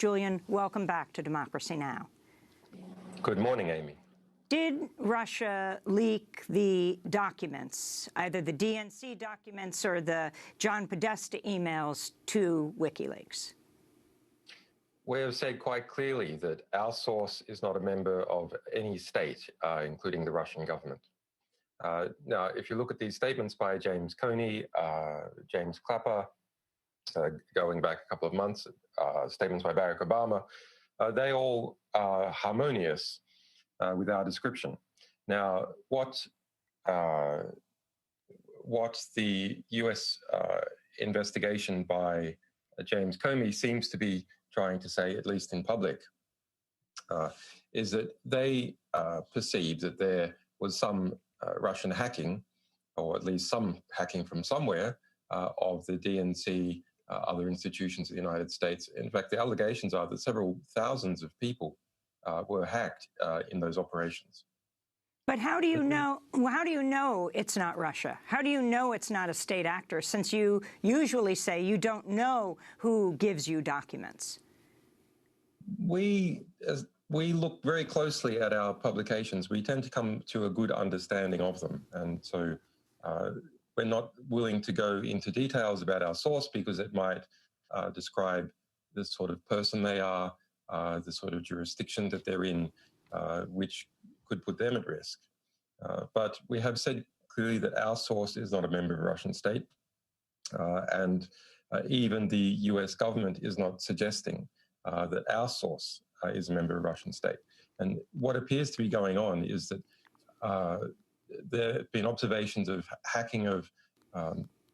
Julian, welcome back to Democracy Now! Good morning, Amy. Did Russia leak the documents, either the DNC documents or the John Podesta emails, to WikiLeaks? We have said quite clearly that our source is not a member of any state, including the Russian government. Now, if you look at these statements by James Comey, James Clapper, going back a couple of months, statements by Barack Obama, they all are harmonious with our description. Now, what the U.S. investigation by James Comey seems to be trying to say, at least in public, is that they perceive that there was some Russian hacking, or at least some hacking from somewhere, of the DNC, other institutions of the United States. In fact, the allegations are that several thousands of people were hacked in those operations. But how do you know? How do you know it's not Russia? How do you know it's not a state actor? Since you usually say you don't know who gives you documents. We look very closely at our publications. We tend to come to a good understanding of them, and so we're not willing to go into details about our source because it might describe the sort of person they are, the sort of jurisdiction that they're in, which could put them at risk. But we have said clearly that our source is not a member of a Russian state, and even the US government is not suggesting that our source is a member of a Russian state. And what appears to be going on is that there have been observations of hacking of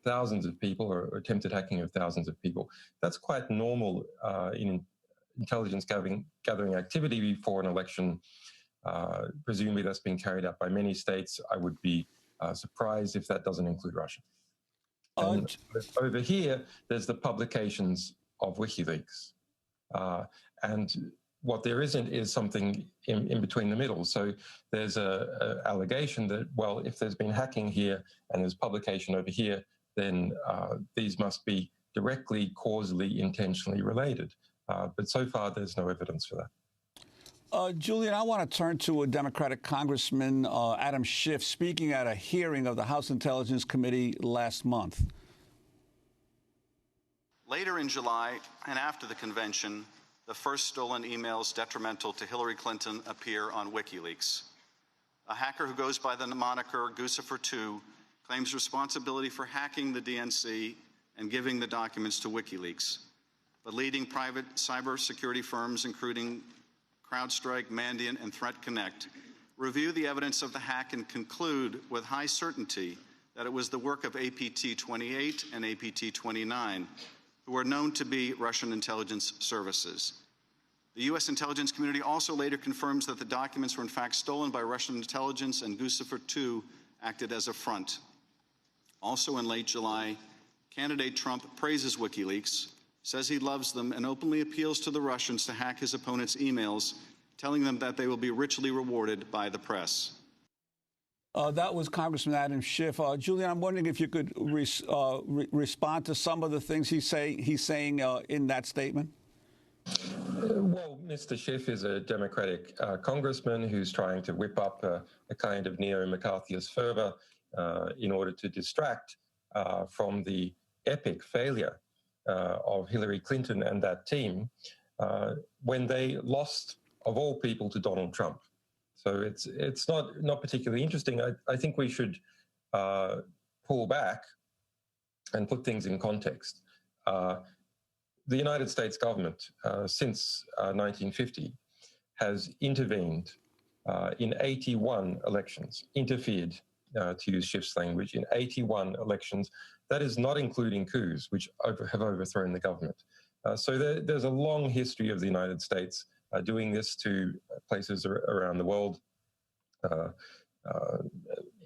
thousands of people, or attempted hacking of thousands of people. That's quite normal in intelligence gathering activity before an election. Presumably that's been carried out by many states. I would be surprised if that doesn't include Russia. And over here, there's the publications of WikiLeaks. And what there isn't is something in between the middle. So there's a allegation that, well, if there's been hacking here and there's publication over here, then these must be directly, causally, intentionally related. But so far, there's no evidence for that. Julian, I want to turn to a Democratic Congressman, Adam Schiff, speaking at a hearing of the House Intelligence Committee last month. Later in July and after the convention, the first stolen emails detrimental to Hillary Clinton appear on WikiLeaks. A hacker who goes by the moniker Guccifer2 claims responsibility for hacking the DNC and giving the documents to WikiLeaks. But leading private cybersecurity firms, including CrowdStrike, Mandiant, and ThreatConnect, review the evidence of the hack and conclude with high certainty that it was the work of APT-28 and APT-29, who are known to be Russian intelligence services. The U.S. intelligence community also later confirms that the documents were in fact stolen by Russian intelligence, and Guccifer2 acted as a front. Also in late July, candidate Trump praises WikiLeaks, says he loves them, and openly appeals to the Russians to hack his opponents' emails, telling them that they will be richly rewarded by the press. That was Congressman Adam Schiff. Julian, I'm wondering if you could respond to some of the things he's saying in that statement. Well, Mr. Schiff is a Democratic congressman who's trying to whip up a kind of neo-McCarthyist fervor in order to distract from the epic failure of Hillary Clinton and that team when they lost, of all people, to Donald Trump. So it's not particularly interesting. I think we should pull back and put things in context. The United States government, since 1950, has intervened in 81 elections, interfered, to use Schiff's language, in 81 elections. That is not including coups, which have overthrown the government. So there's a long history of the United States doing this to places around the world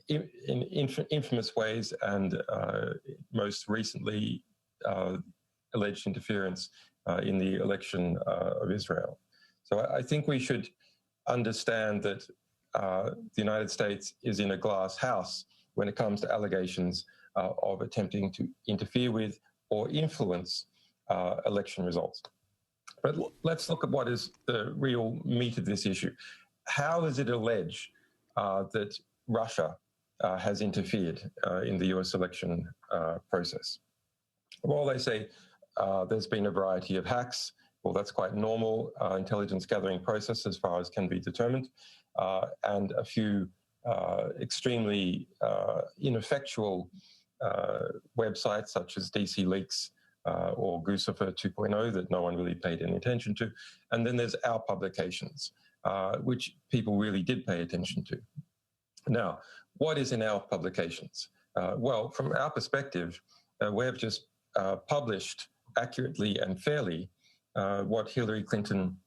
in infamous ways, and most recently alleged interference in the election of Israel. So I think we should understand that the United States is in a glass house when it comes to allegations of attempting to interfere with or influence election results. But let's look at what is the real meat of this issue. How is it alleged that Russia has interfered in the US election process? Well, they say there's been a variety of hacks. Well, that's quite normal intelligence gathering process as far as can be determined, and a few extremely ineffectual websites such as DC Leaks or Guccifer 2.0 that no one really paid any attention to. And then there's our publications, which people really did pay attention to. Now, what is in our publications? Well, from our perspective, we've just published accurately and fairly what Hillary Clinton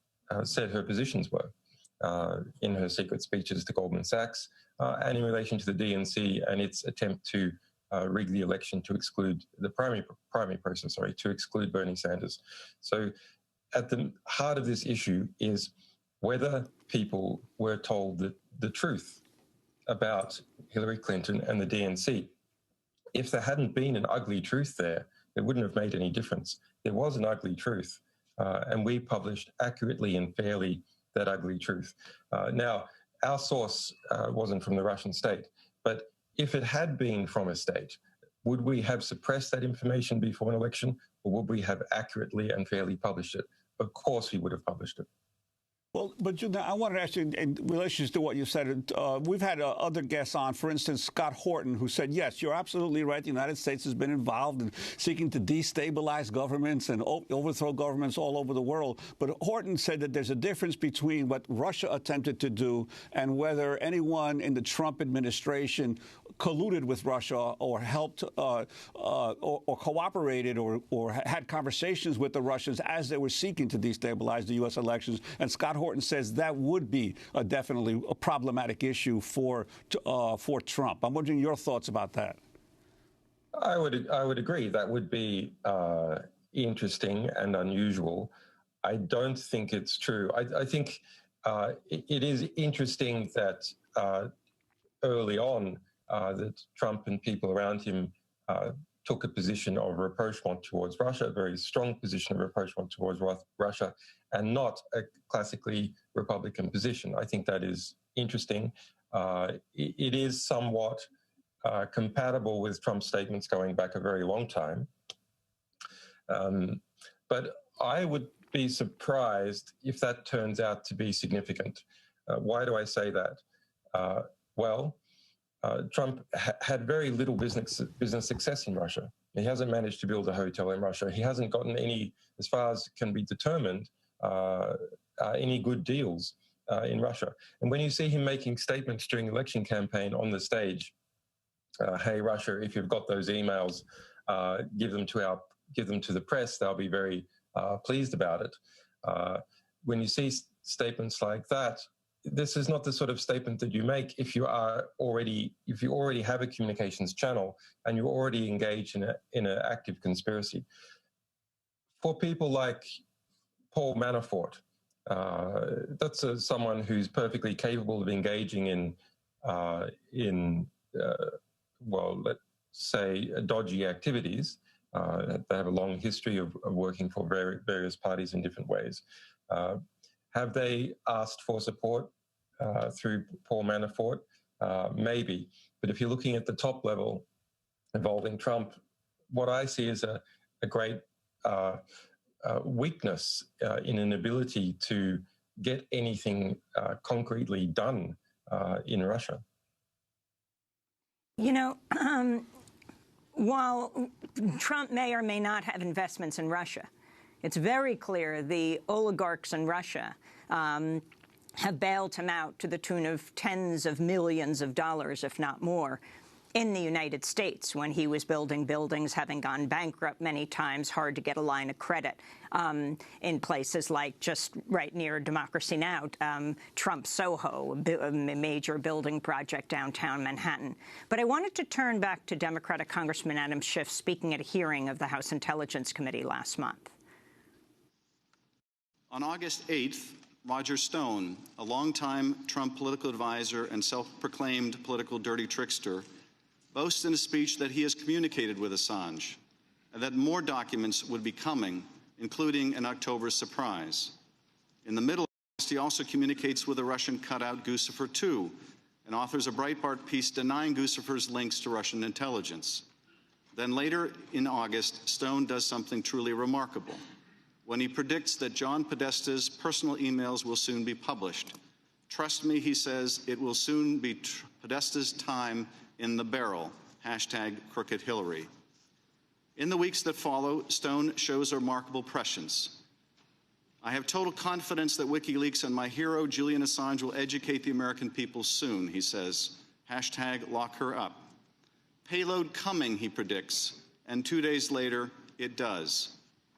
said her positions were in her secret speeches to Goldman Sachs and in relation to the DNC and its attempt to rig the election to exclude the primary process, to exclude Bernie Sanders. So at the heart of this issue is whether people were told the truth about Hillary Clinton and the DNC. If there hadn't been an ugly truth there, it wouldn't have made any difference. There was an ugly truth, and we published accurately and fairly that ugly truth. Now, our source wasn't from the Russian state, but if it had been from a state, would we have suppressed that information before an election, or would we have accurately and fairly published it? Of course we would have published it. Well, but Julian, I wanted to ask you, in relation to what you said, we've had other guests on, for instance, Scott Horton, who said, yes, you're absolutely right. The United States has been involved in seeking to destabilize governments and overthrow governments all over the world. But Horton said that there's a difference between what Russia attempted to do and whether anyone in the Trump administration colluded with Russia or helped or cooperated or had conversations with the Russians as they were seeking to destabilize the U.S. elections. And Scott Horton says that would be definitely a problematic issue for Trump. I'm wondering your thoughts about that. I would agree. That would be interesting and unusual. I don't think it's true. I think it is interesting that early on that Trump and people around him took a position of rapprochement towards Russia, a very strong position of rapprochement towards Russia, and not a classically Republican position. I think that is interesting. It is somewhat compatible with Trump's statements going back a very long time. But I would be surprised if that turns out to be significant. Why do I say that? Well, Trump had very little business success in Russia. He hasn't managed to build a hotel in Russia. He hasn't gotten any, as far as can be determined, any good deals in Russia. And when you see him making statements during the election campaign on the stage, hey, Russia, if you've got those emails, give them to the press. They'll be very pleased about it. When you see statements like that, this is not the sort of statement that you make if you already have a communications channel and you're already engaged in an active conspiracy. For people like Paul Manafort, that's someone who's perfectly capable of engaging in well, let's say, dodgy activities. They have a long history of working for various parties in different ways. Have they asked for support through Paul Manafort? Maybe. But if you're looking at the top level involving Trump, what I see is a great weakness in an ability to get anything concretely done in Russia. You know, while Trump may or may not have investments in Russia, it's very clear the oligarchs in Russia have bailed him out to the tune of tens of millions of dollars, if not more, in the United States when he was building buildings, having gone bankrupt many times, hard to get a line of credit in places like just right near Democracy Now!, Trump Soho, a major building project downtown Manhattan. But I wanted to turn back to Democratic Congressman Adam Schiff speaking at a hearing of the House Intelligence Committee last month. On August 8th, Roger Stone, a longtime Trump political advisor and self-proclaimed political dirty trickster, boasts in a speech that he has communicated with Assange and that more documents would be coming including an October surprise. In the Middle East, he also communicates with a Russian cutout, Guccifer II, and authors a Breitbart piece denying Guccifer's links to Russian intelligence. Then later in August, Stone does something truly remarkable when he predicts that John Podesta's personal emails will soon be published. Trust me, he says, it will soon be Podesta's time in the barrel, #CrookedHillary. In the weeks that follow, Stone shows a remarkable prescience. I have total confidence that WikiLeaks and my hero, Julian Assange, will educate the American people soon, he says, #LockHerUp. Payload coming, he predicts, and 2 days later, it does.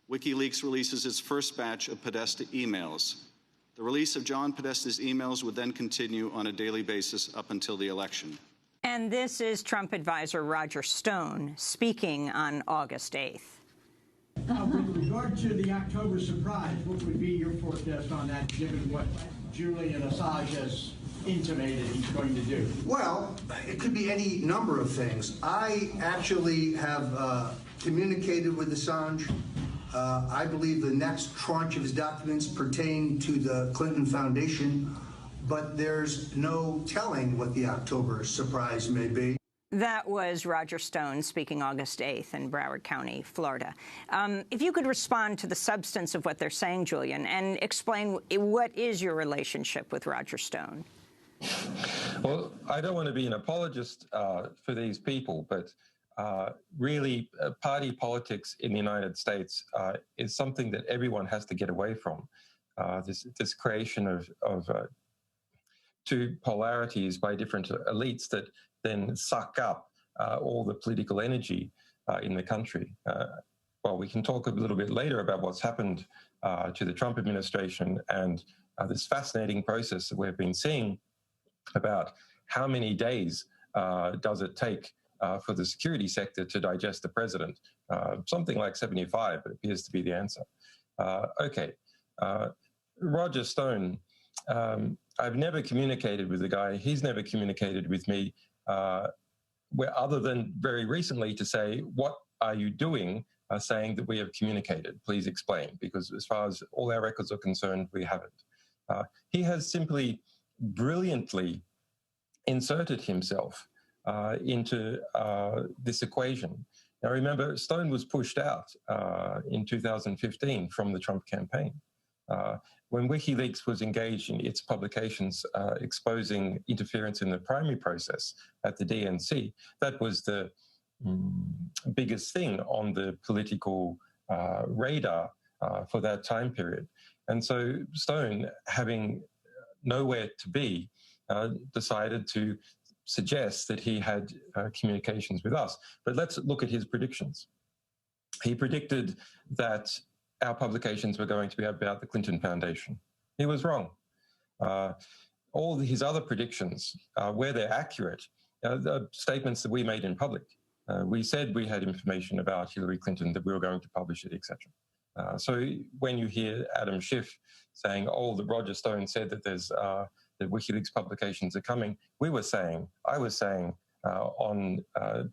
WikiLeaks releases its first batch of Podesta emails. The release of John Podesta's emails would then continue on a daily basis up until the election. And this is Trump advisor Roger Stone speaking on August 8th. With regard to the October surprise, what would be your forecast on that, given what Julian Assange has intimated he's going to do? Well, it could be any number of things. I actually have communicated with Assange. I believe the next tranche of his documents pertain to the Clinton Foundation, but there's no telling what the October surprise may be. That was Roger Stone speaking August 8th in Broward County, Florida. If you could respond to the substance of what they're saying, Julian, and explain what is your relationship with Roger Stone? Well, I don't want to be an apologist for these people, but really party politics in the United States is something that everyone has to get away from. This creation of two polarities by different elites that then suck up all the political energy in the country. Well, we can talk a little bit later about what's happened to the Trump administration and this fascinating process that we've been seeing about how many days does it take for the security sector to digest the president. Something like 75 appears to be the answer. Okay, Roger Stone, I've never communicated with the guy. He's never communicated with me, other than very recently to say, what are you doing, saying that we have communicated? Please explain, because as far as all our records are concerned, we haven't. He has simply brilliantly inserted himself into this equation. Now, remember, Stone was pushed out in 2015 from the Trump campaign. When WikiLeaks was engaged in its publications exposing interference in the primary process at the DNC, that was the biggest thing on the political radar for that time period. And so Stone, having nowhere to be, decided to suggest that he had communications with us. But let's look at his predictions. He predicted that our publications were going to be about the Clinton Foundation. He was wrong. All his other predictions, where they're accurate, the statements that we made in public. We said we had information about Hillary Clinton, that we were going to publish it, etc. So when you hear Adam Schiff saying, oh, that Roger Stone said that there's that WikiLeaks publications are coming, I was saying on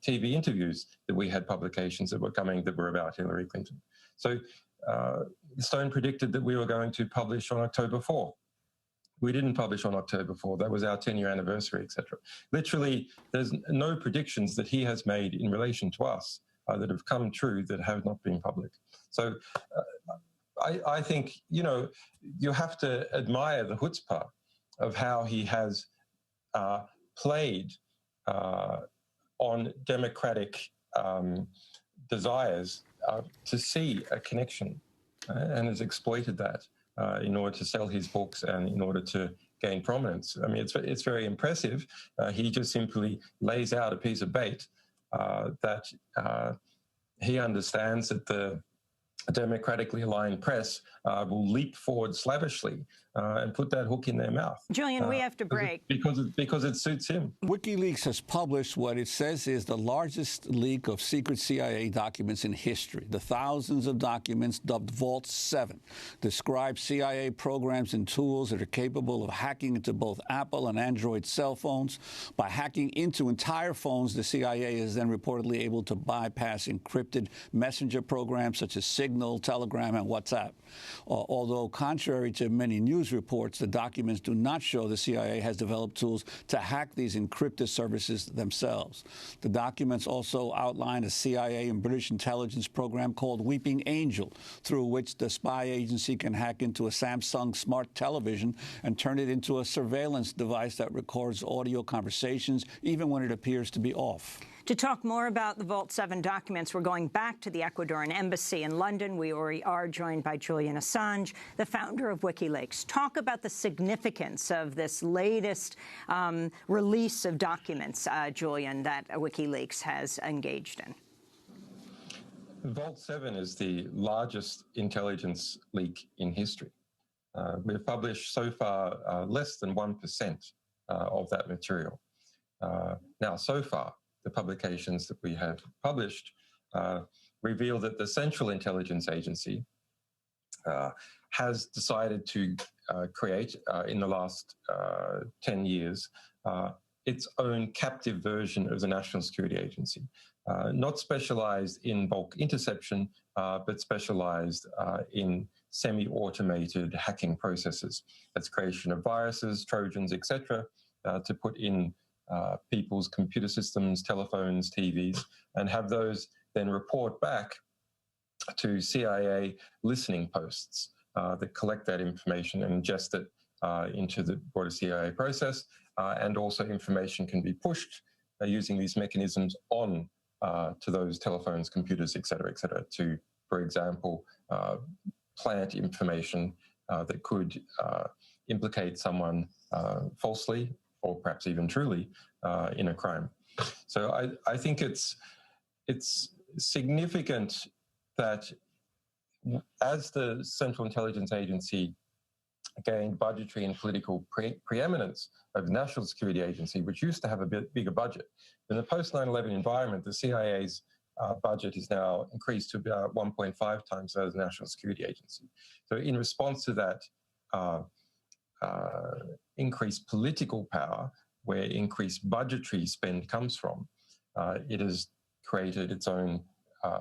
TV interviews that we had publications that were coming that were about Hillary Clinton. So Stone predicted that we were going to publish on October 4. We didn't publish on October 4. That was our 10-year anniversary, etc. Literally, there's no predictions that he has made in relation to us that have come true that have not been public. So I think, you have to admire the chutzpah of how he has played on democratic desires to see a connection and has exploited that in order to sell his books and in order to gain prominence. I mean, it's very impressive. He just simply lays out a piece of bait that he understands that the democratically aligned press will leap forward slavishly and put that hook in their mouth. Julian, we have to break. Because it suits him. WikiLeaks has published what it says is the largest leak of secret CIA documents in history. The thousands of documents, dubbed Vault 7, describe CIA programs and tools that are capable of hacking into both Apple and Android cell phones. By hacking into entire phones, the CIA is then reportedly able to bypass encrypted messenger programs such as Signal Signal, Telegram, and WhatsApp. Although, contrary to many news reports, the documents do not show the CIA has developed tools to hack these encrypted services themselves. The documents also outline a CIA and British intelligence program called Weeping Angel, through which the spy agency can hack into a Samsung smart television and turn it into a surveillance device that records audio conversations, even when it appears to be off. To talk more about the Vault 7 documents, we're going back to the Ecuadorian embassy in London. We already are joined by Julian Assange, the founder of WikiLeaks. Talk about the significance of this latest release of documents, Julian, that WikiLeaks has engaged in. Vault 7 is the largest intelligence leak in history. We've published so far less than 1% of that material. Now, so far, the publications that we have published reveal that the Central Intelligence Agency has decided to create, in the last 10 years, its own captive version of the National Security Agency, not specialized in bulk interception, but specialized in semi-automated hacking processes. That's creation of viruses, Trojans, etc., to put in people's computer systems, telephones, TVs, and have those then report back to CIA listening posts that collect that information and ingest it into the broader CIA process. And also information can be pushed using these mechanisms on to those telephones, computers, et cetera, to, for example, plant information that could implicate someone falsely or perhaps even truly in a crime. So I think it's significant that as the Central Intelligence Agency gained budgetary and political preeminence of the National Security Agency, which used to have a bit bigger budget. In the post-9/11 environment, the CIA's budget is now increased to about 1.5 times that of the National Security Agency. So in response to that increased political power, where increased budgetary spend comes from, it has created its own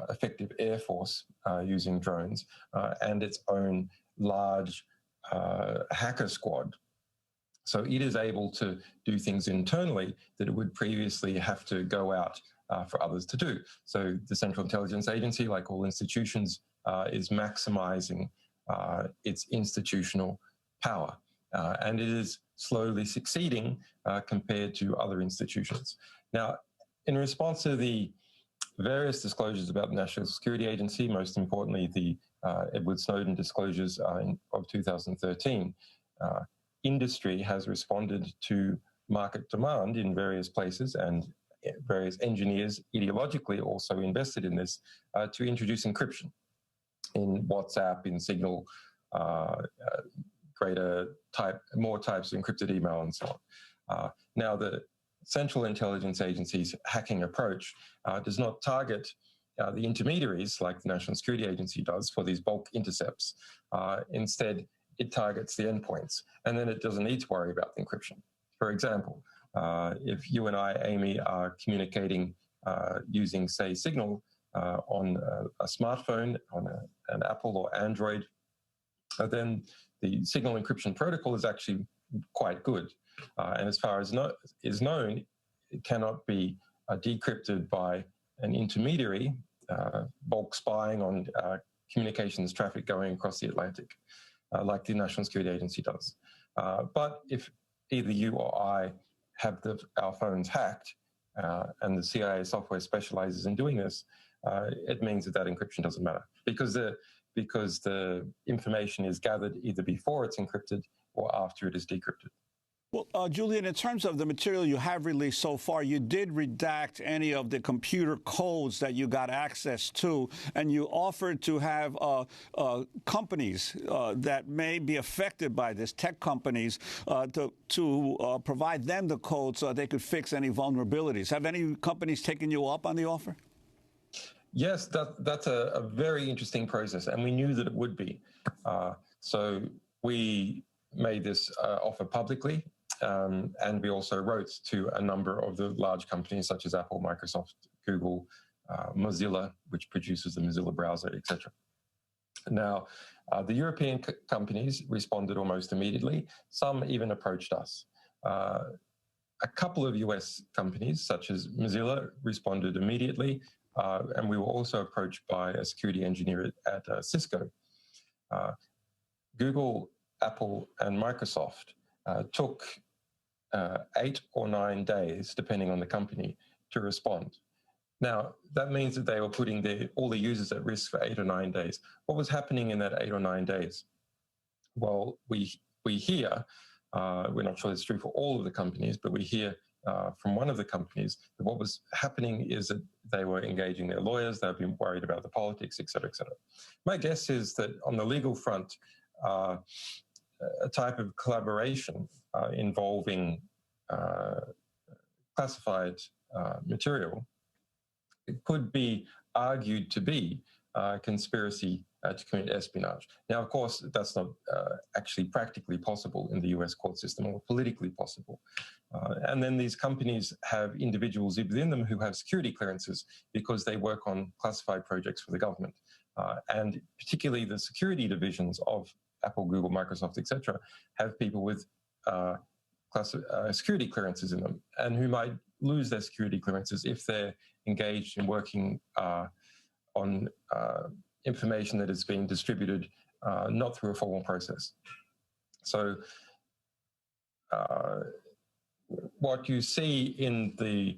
effective air force using drones and its own large hacker squad. So it is able to do things internally that it would previously have to go out for others to do. So the Central Intelligence Agency, like all institutions, is maximizing its institutional power. And it is slowly succeeding compared to other institutions. Now, in response to the various disclosures about the National Security Agency, most importantly, the Edward Snowden disclosures of 2013, industry has responded to market demand in various places, and various engineers ideologically also invested in this to introduce encryption in WhatsApp, in Signal, more types of encrypted email, and so on. Now, the Central Intelligence Agency's hacking approach does not target the intermediaries like the National Security Agency does for these bulk intercepts. Instead, it targets the endpoints, and then it doesn't need to worry about the encryption. For example, if you and I, Amy, are communicating using, say, Signal on a smartphone, on an Apple or Android, then the Signal encryption protocol is actually quite good. And as far as is known, it cannot be decrypted by an intermediary, bulk spying on communications traffic going across the Atlantic, like the National Security Agency does. But if either you or I have our phones hacked, and the CIA software specializes in doing this, it means that encryption doesn't matter, because the information is gathered either before it's encrypted or after it is decrypted. Well, Julian, in terms of the material you have released so far, you did redact any of the computer codes that you got access to, and you offered to have companies that may be affected by this, tech companies, to provide them the code so that they could fix any vulnerabilities. Have any companies taken you up on the offer? Yes, that's a very interesting process, and we knew that it would be. So we made this offer publicly. And we also wrote to a number of the large companies such as Apple, Microsoft, Google, Mozilla, which produces the Mozilla browser, etc. Now, the European companies responded almost immediately. Some even approached us. A couple of US companies, such as Mozilla, responded immediately, and we were also approached by a security engineer at Cisco. Google, Apple, and Microsoft took 8 or 9 days, depending on the company, to respond. Now, that means that they were putting all the users at risk for 8 or 9 days. What was happening in that 8 or 9 days? Well, we hear, we're not sure it's true for all of the companies, but we hear from one of the companies that what was happening is that they were engaging their lawyers, they've been worried about the politics, et cetera, et cetera. My guess is that on the legal front, a type of collaboration involving classified material, it could be argued to be conspiracy to commit espionage. Now, of course, that's not actually practically possible in the US court system or politically possible. And then these companies have individuals within them who have security clearances because they work on classified projects for the government. And particularly the security divisions of Apple, Google, Microsoft, etc., have people with security clearances in them and who might lose their security clearances if they're engaged in working on information that is being distributed not through a formal process. So what you see in the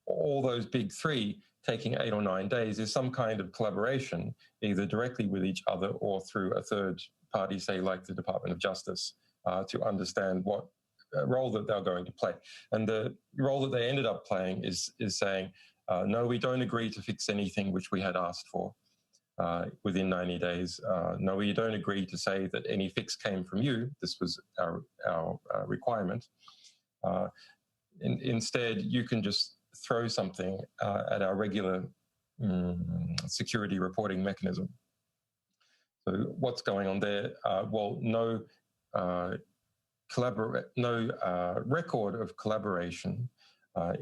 all those big three taking 8 or 9 days is some kind of collaboration, either directly with each other or through a third party, say like the Department of Justice, to understand what role that they're going to play. And the role that they ended up playing is saying, no, we don't agree to fix anything which we had asked for within 90 days. No, we don't agree to say that any fix came from you. This was our requirement. Instead, you can just throw something at our regular security reporting mechanism. So what's going on there? Well, no record of collaboration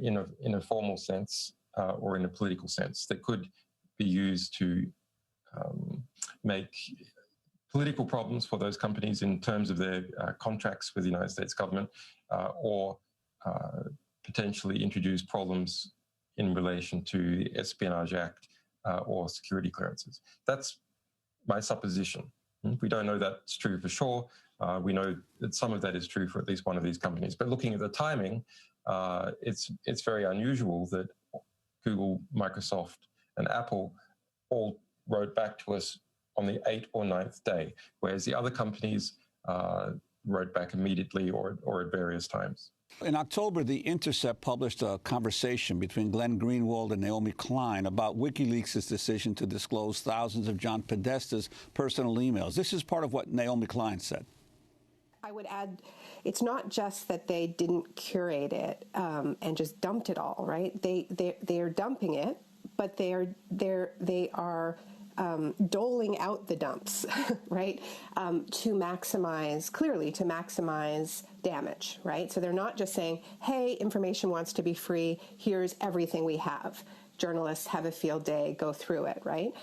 in a formal sense or in a political sense that could be used to make political problems for those companies in terms of their contracts with the United States government or potentially introduce problems in relation to the Espionage Act or security clearances. That's my supposition. We don't know that's true for sure. We know that some of that is true for at least one of these companies. But looking at the timing, it's very unusual that Google, Microsoft, and Apple all wrote back to us on the 8th or 9th day, whereas the other companies wrote back immediately or at various times. In October, The Intercept published a conversation between Glenn Greenwald and Naomi Klein about WikiLeaks' decision to disclose thousands of John Podesta's personal emails. This is part of what Naomi Klein said. I would add, it's not just that they didn't curate it and just dumped it all, right? They are dumping it, but they are doling out the dumps, right, to maximize damage, right? So they're not just saying, hey, information wants to be free, here's everything we have. Journalists have a field day, go through it, right?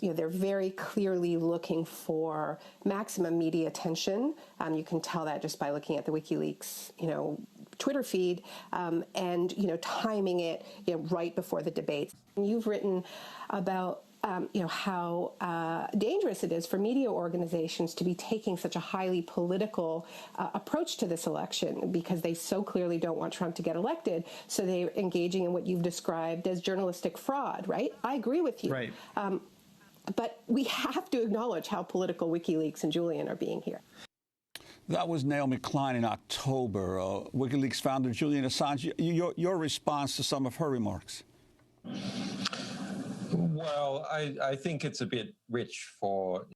They're very clearly looking for maximum media attention. You can tell that just by looking at the WikiLeaks, Twitter feed, and timing it, right before the debates. And you've written about how dangerous it is for media organizations to be taking such a highly political approach to this election because they so clearly don't want Trump to get elected. So they're engaging in what you've described as journalistic fraud, right? I agree with you. Right. But we have to acknowledge how political WikiLeaks and Julian are being here. That was Naomi Klein in October. WikiLeaks founder Julian Assange, your response to some of her remarks? Well, I think it's a bit rich for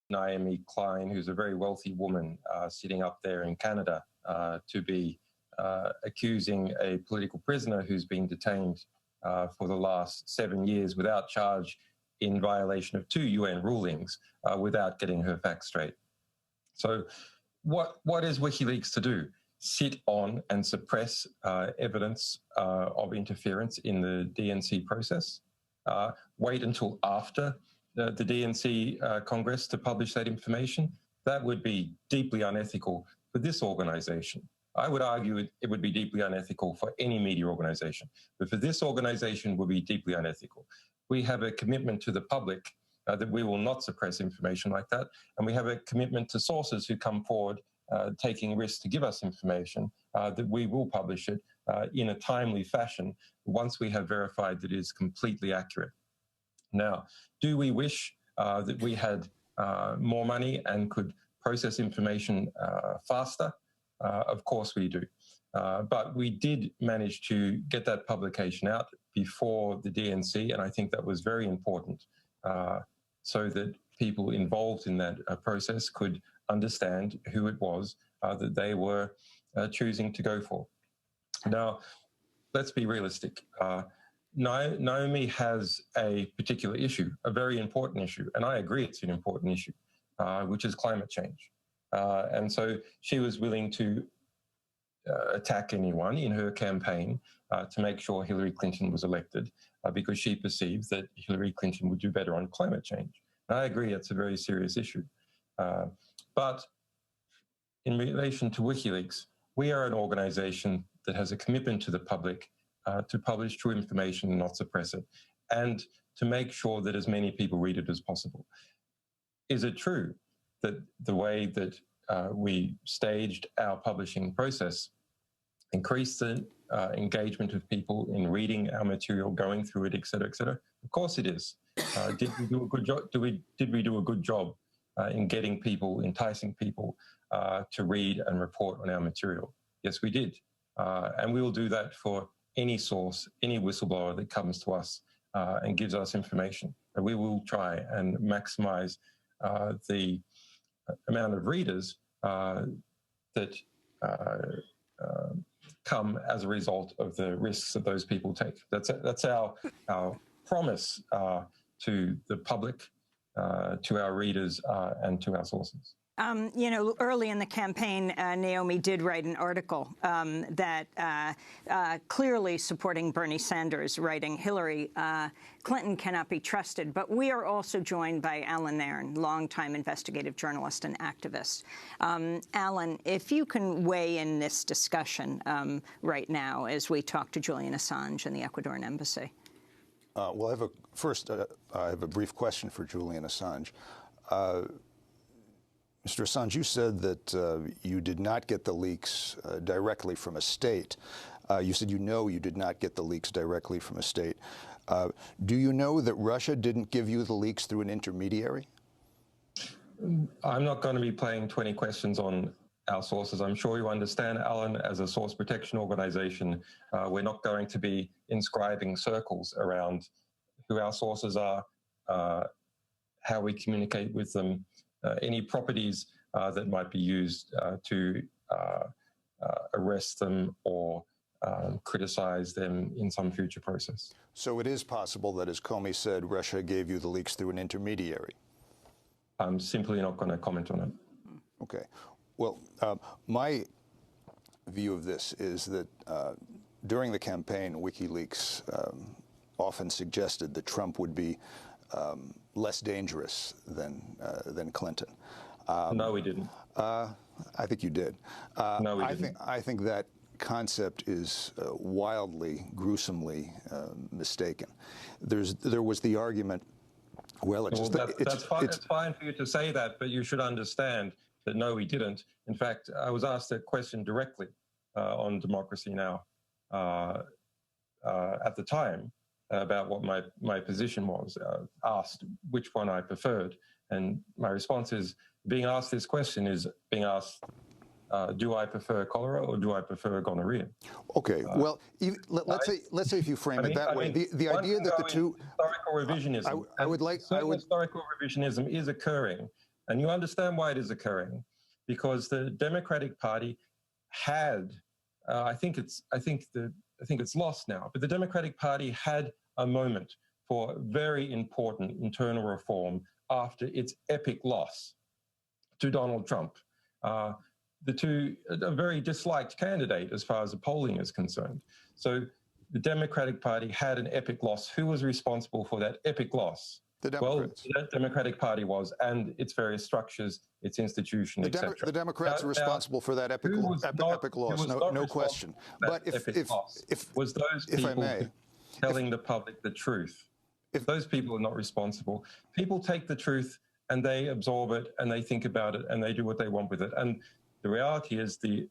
Naomi Klein, who's a very wealthy woman sitting up there in Canada, to be accusing a political prisoner who's been detained for the last 7 years without charge in violation of 2 UN rulings without getting her facts straight. So what is WikiLeaks to do? Sit on and suppress evidence of interference in the DNC process? wait until after the DNC Congress to publish that information. That would be deeply unethical for this organization. I would argue it would be deeply unethical for any media organization, but for this organization it would be deeply unethical. We have a commitment to the public that we will not suppress information like that, and we have a commitment to sources who come forward taking risks to give us information that we will publish it in a timely fashion once we have verified that it is completely accurate. Now, do we wish that we had more money and could process information faster? Of course we do. But we did manage to get that publication out before the DNC, and I think that was very important so that people involved in that process could understand who it was that they were choosing to go for. Now, let's be realistic. Naomi has a particular issue, a very important issue, and I agree it's an important issue, which is climate change. And so she was willing to attack anyone in her campaign to make sure Hillary Clinton was elected because she perceives that Hillary Clinton would do better on climate change. And I agree it's a very serious issue. But in relation to WikiLeaks, we are an organization that has a commitment to the public to publish true information and not suppress it, and to make sure that as many people read it as possible. Is it true that the way that we staged our publishing process increased the engagement of people in reading our material, going through it, et cetera, et cetera? Of course it is. Did we do a good job? Did we do a good job in getting people, enticing people to read and report on our material? Yes, we did. And we will do that for any source, any whistleblower that comes to us and gives us information. And we will try and maximize the amount of readers that come as a result of the risks that those people take. That's our promise to the public, to our readers, and to our sources. You know, early in the campaign, Naomi did write an article that clearly supporting Bernie Sanders, writing Hillary Clinton cannot be trusted. But we are also joined by Alan Nairn, longtime investigative journalist and activist. Alan, if you can weigh in this discussion right now as we talk to Julian Assange and the Ecuadorian embassy. Well, I have a brief question for Julian Assange. Mr. Assange, you said that you did not get the leaks directly from a state. You said you did not get the leaks directly from a state. Do you know that Russia didn't give you the leaks through an intermediary? I'm not going to be playing 20 questions on our sources. I'm sure you understand, Alan, as a source protection organization, we're not going to be inscribing circles around who our sources are, how we communicate with them, any properties that might be used to arrest them or criticize them in some future process. So it is possible that, as Comey said, Russia gave you the leaks through an intermediary? I'm simply not going to comment on it. Okay. Well, my view of this is that during the campaign, WikiLeaks often suggested that Trump would be less dangerous than Clinton. No, we didn't. I think you did. No, we didn't. I think that concept is wildly, gruesomely mistaken. There was the argument. Well, it's fine for you to say that, but you should understand that no, we didn't. In fact, I was asked that question directly on Democracy Now! At the time about what my position was, asked which one I preferred. And my response is, being asked this question is being asked, do I prefer cholera or do I prefer gonorrhea? Okay, well, let's say if you frame it that way, the idea that the two... Historical revisionism. Historical revisionism is occurring, and you understand why it is occurring, because the Democratic Party had, I think it's lost now, but the Democratic Party had a moment for very important internal reform after its epic loss to Donald Trump. The two, a very disliked candidate as far as the polling is concerned. So the Democratic Party had an epic loss. Who was responsible for that epic loss? The Democrats. Well, the Democratic Party was, and its various structures, its institutions, etc. The Democrats are responsible for that epic loss, no question. But if was those people telling the public the truth. If those people are not responsible, people take the truth and they absorb it and they think about it and they do what they want with it. And the reality is the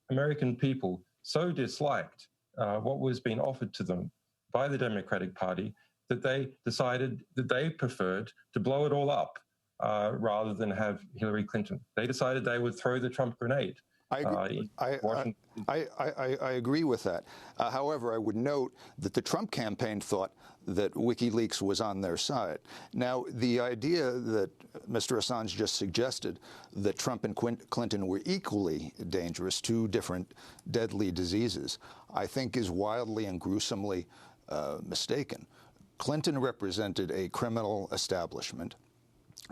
American people so disliked what was being offered to them by the Democratic Party that they decided that they preferred to blow it all up rather than have Hillary Clinton. They decided they would throw the Trump grenade. I agree with that. However, I would note that the Trump campaign thought that WikiLeaks was on their side. Now, the idea that Mr. Assange just suggested that Trump and Clinton were equally dangerous, two different deadly diseases, I think is wildly and gruesomely mistaken. Clinton represented a criminal establishment,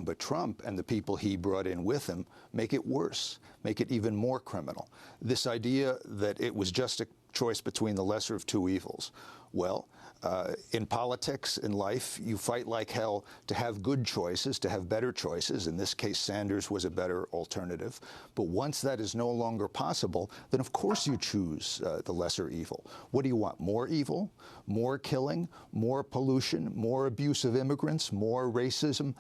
but Trump and the people he brought in with him make it worse, make it even more criminal. This idea that it was just a choice between the lesser of two evils. Well, in politics, in life, you fight like hell to have good choices, to have better choices. In this case, Sanders was a better alternative. But once that is no longer possible, then of course you choose the lesser evil. What do you want? More evil? More killing? More pollution? More abuse of immigrants? More racism?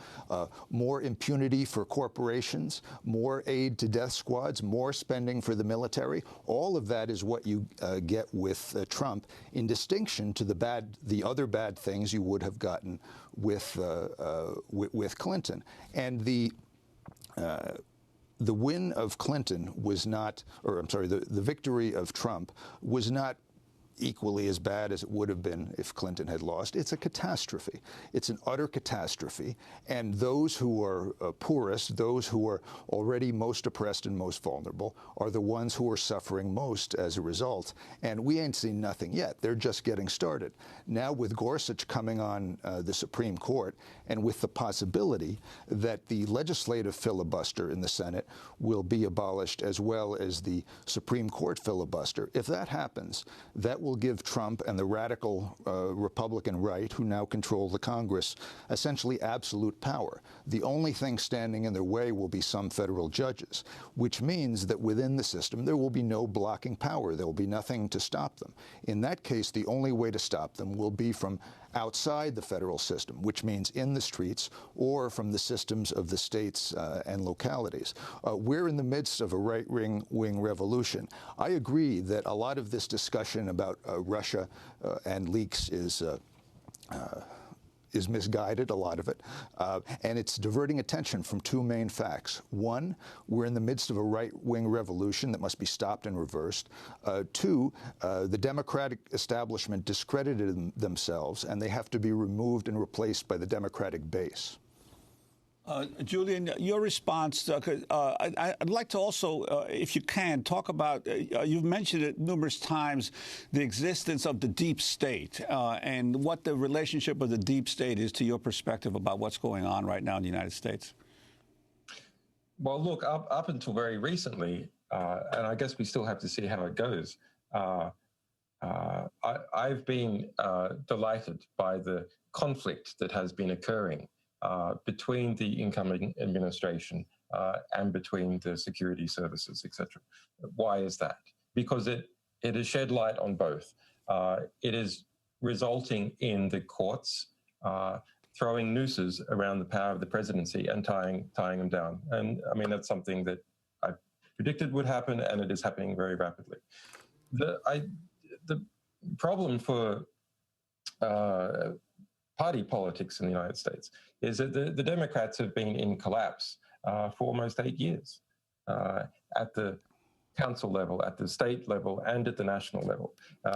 More impunity for corporations? More aid to death squads? More spending for the military? All of that is what you get with Trump, in distinction to the other bad things you would have gotten with Clinton. And the win of Clinton was not, or I'm sorry, the victory of Trump was not equally as bad as it would have been if Clinton had lost. It's a catastrophe. It's an utter catastrophe. And those who are poorest, those who are already most oppressed and most vulnerable, are the ones who are suffering most as a result. And we ain't seen nothing yet. They're just getting started. Now with Gorsuch coming on the Supreme Court, and with the possibility that the legislative filibuster in the Senate will be abolished, as well as the Supreme Court filibuster, if that happens, that will give Trump and the radical Republican right, who now control the Congress, essentially absolute power. The only thing standing in their way will be some federal judges, which means that within the system there will be no blocking power. There will be nothing to stop them. In that case, the only way to stop them will be from outside the federal system, which means in the streets, or from the systems of the states and localities. We're in the midst of a right-wing revolution. I agree that a lot of this discussion about Russia and leaks is misguided, a lot of it, and it's diverting attention from two main facts. One, we're in the midst of a right-wing revolution that must be stopped and reversed. Two, the Democratic establishment discredited themselves, and they have to be removed and replaced by the Democratic base. Julian, your response, I'd like to also, if you can, talk about, you've mentioned it numerous times, the existence of the deep state and what the relationship of the deep state is to your perspective about what's going on right now in the United States. Well, look, up until very recently, and I guess we still have to see how it goes, I've been delighted by the conflict that has been occurring between the incoming administration and between the security services, etc. Why is that? Because it has shed light on both. It is resulting in the courts throwing nooses around the power of the presidency and tying them down. And I mean, that's something that I predicted would happen, and it is happening very rapidly. The problem for party politics in the United States is that the Democrats have been in collapse for almost 8 years at the council level, at the state level, and at the national level.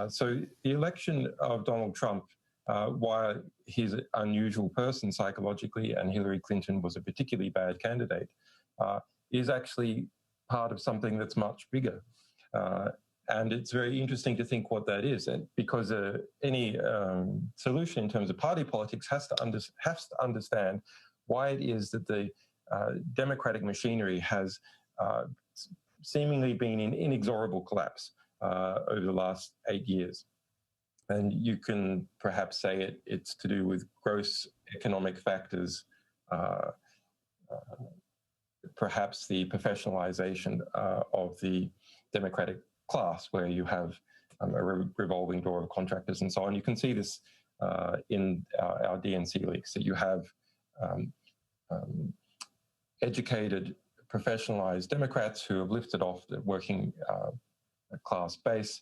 So the election of Donald Trump, while he's an unusual person psychologically and Hillary Clinton was a particularly bad candidate, is actually part of something that's much bigger. And it's very interesting to think what that is, and because any solution in terms of party politics has to understand why it is that the democratic machinery has seemingly been in inexorable collapse over the last 8 years. And you can perhaps say it's to do with gross economic factors, perhaps the professionalization of the democratic class, where you have a revolving door of contractors and so on. You can see this in our DNC leaks, that you have educated, professionalized Democrats who have lifted off the working class base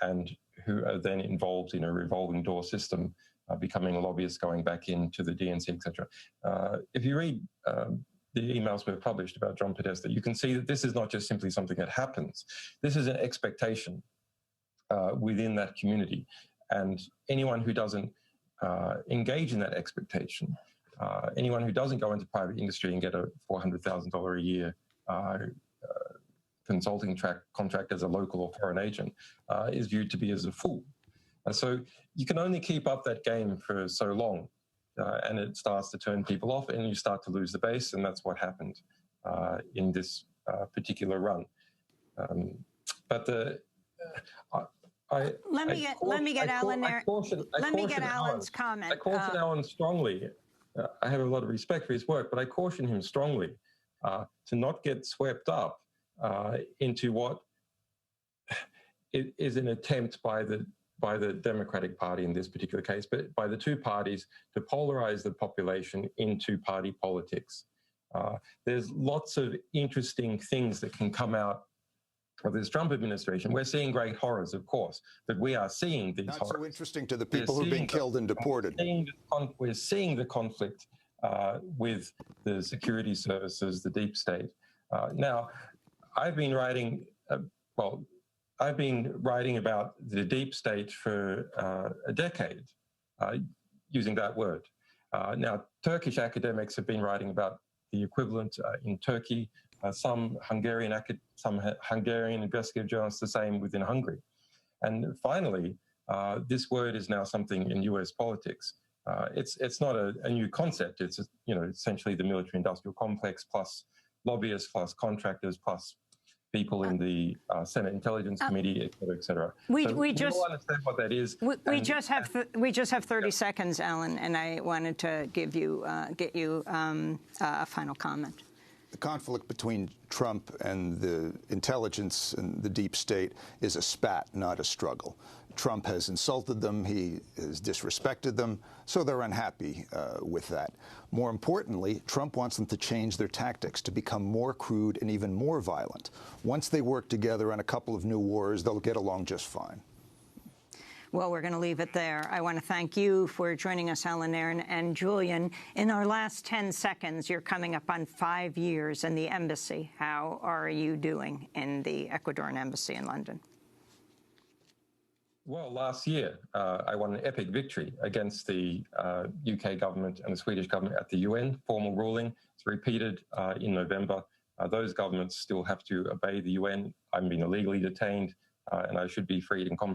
and who are then involved in a revolving door system, becoming lobbyists, going back into the DNC, etc. If you read the emails we've published about John Podesta, you can see that this is not just simply something that happens. This is an expectation within that community. And anyone who doesn't engage in that expectation, anyone who doesn't go into private industry and get a $400,000 a year consulting contract as a local or foreign agent, is viewed to be as a fool. So you can only keep up that game for so long, and it starts to turn people off, and you start to lose the base, and that's what happened in this particular run. But let me get Alan's comment. I caution Alan strongly. I have a lot of respect for his work, but I caution him strongly to not get swept up into what is an attempt by the Democratic Party in this particular case, but by the two parties, to polarize the population into party politics. There's lots of interesting things that can come out of this Trump administration. We're seeing great horrors, of course, but we are seeing these horrors. Not so interesting to the people who've been killed and deported. We're seeing the conflict with the security services, the deep state. Now, I've been writing about the deep state for a decade, using that word. Now, Turkish academics have been writing about the equivalent in Turkey. Some Hungarian investigative journalists the same within Hungary. And finally, this word is now something in US politics. It's not a new concept. It's essentially the military-industrial complex plus lobbyists plus contractors plus people in the Senate Intelligence Committee, et cetera. We just all understand what that is. We just have 30 seconds, Alan, and I wanted to get you a final comment. The conflict between Trump and the intelligence and the deep state is a spat, not a struggle. Trump has insulted them, he has disrespected them, so they're unhappy with that. More importantly, Trump wants them to change their tactics, to become more crude and even more violent. Once they work together on a couple of new wars, they'll get along just fine. Well, we're going to leave it there. I want to thank you for joining us, Alan Aaron and Julian. In our last 10 seconds, you're coming up on 5 years in the embassy. How are you doing in the Ecuadorian embassy in London? Well, last year, I won an epic victory against the UK government and the Swedish government at the UN. Formal ruling. It's repeated in November. Those governments still have to obey the UN. I'm being illegally detained, and I should be freed and compensated.